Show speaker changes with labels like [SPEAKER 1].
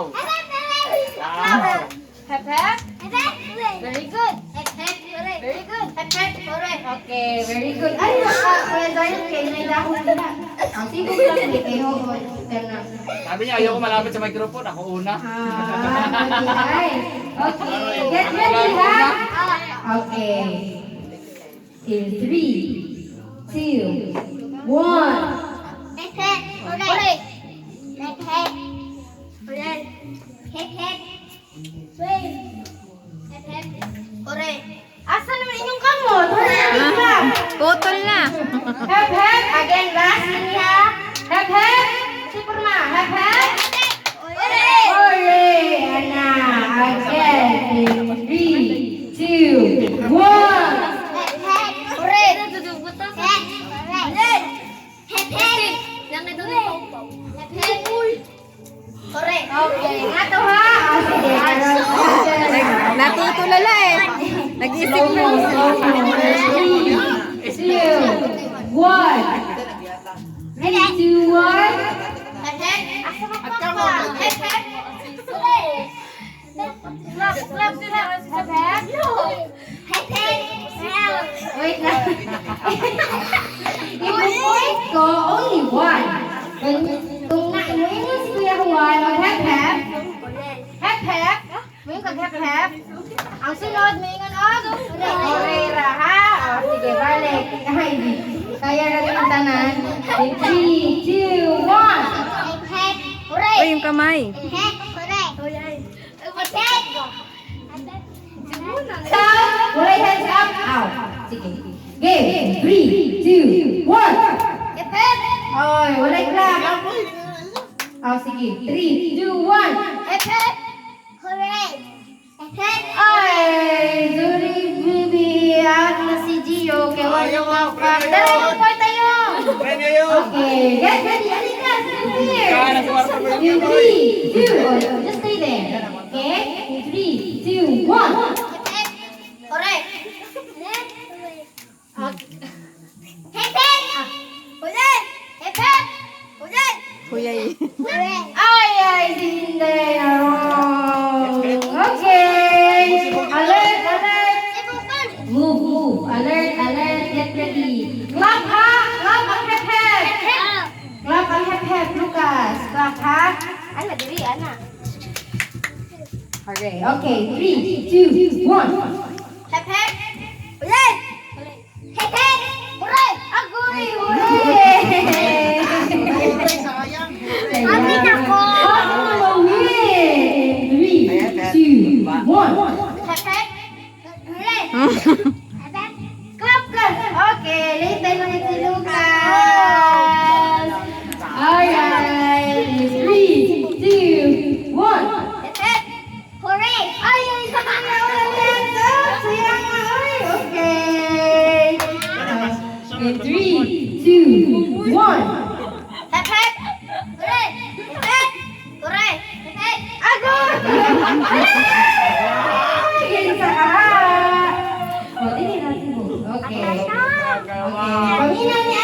[SPEAKER 1] Wow. Wow.
[SPEAKER 2] Hep hep. Very good. Very good. Hep hep. Correct. Okay, very good. Ay, kuya Zion, kayo na ilahong nila. Ang sigong lang ni kayo.
[SPEAKER 1] Sabi niya, ayaw ko malapit sa microphone. Ako una.
[SPEAKER 2] Okay. Okay. Get ready, ha? Okay. In 3, 2, 1. Asan naman inyong kamot?
[SPEAKER 3] Putol na.
[SPEAKER 2] Hep hep. Again, last niya. Hep hep. Superma. Hep hep. Hooray! Ana. Again. In 3, 2, 1. Okay. Nga to ha. O, sige.
[SPEAKER 3] Natutulala eh. Nag-isip na.
[SPEAKER 2] 3, 2, 1. 3, 2, 1. Wait lang. I-point ko only one. Kung nainuin mo si Kuya Juan, mag-hep-hep. Hep-hep. May kag-hep-hep. Ang sunod, may ingon, Orera, ha? O, sige, balik. Kaya na rin ang tanan. In 3, 2, 1.
[SPEAKER 3] Uy, yung kamay.
[SPEAKER 2] Count. Walay hands up. Out. Sige. Game. 3, 2, 1. Oy, walay clap. Oh, sige. 3, 2, 1. Ay, sorry, baby. Out na si Gio. Kaya wala yung clap. Tara, yung part tayo. Okay. Get ready. Halika. Here. In 3, 2. Oh, just stay there. Okay? In 3, 2, 1.
[SPEAKER 3] Kuyay.
[SPEAKER 2] Ay, hindi. Okay. Alert, alert. Move. Alert, get ready. Clap, ha? Clap ang hep-hep. Clap ang hep-hep, Lucas. Clap, ha? Ana, diri, ana. Okay, 3, 2, 1. Agoy, hooray!
[SPEAKER 1] Kami
[SPEAKER 2] na ko! Oh, win! 3, 2, 1. Clap, clap! Okay, late tayo ulit si Lucas! Alright! 3, 2, 1. Ay, isa ka na ulit! Sayang na, ay! Okay! In 3, 2, 1. Agoy! Isa ka ha! O, dili natin mo. Okay. Okay. Pangina niya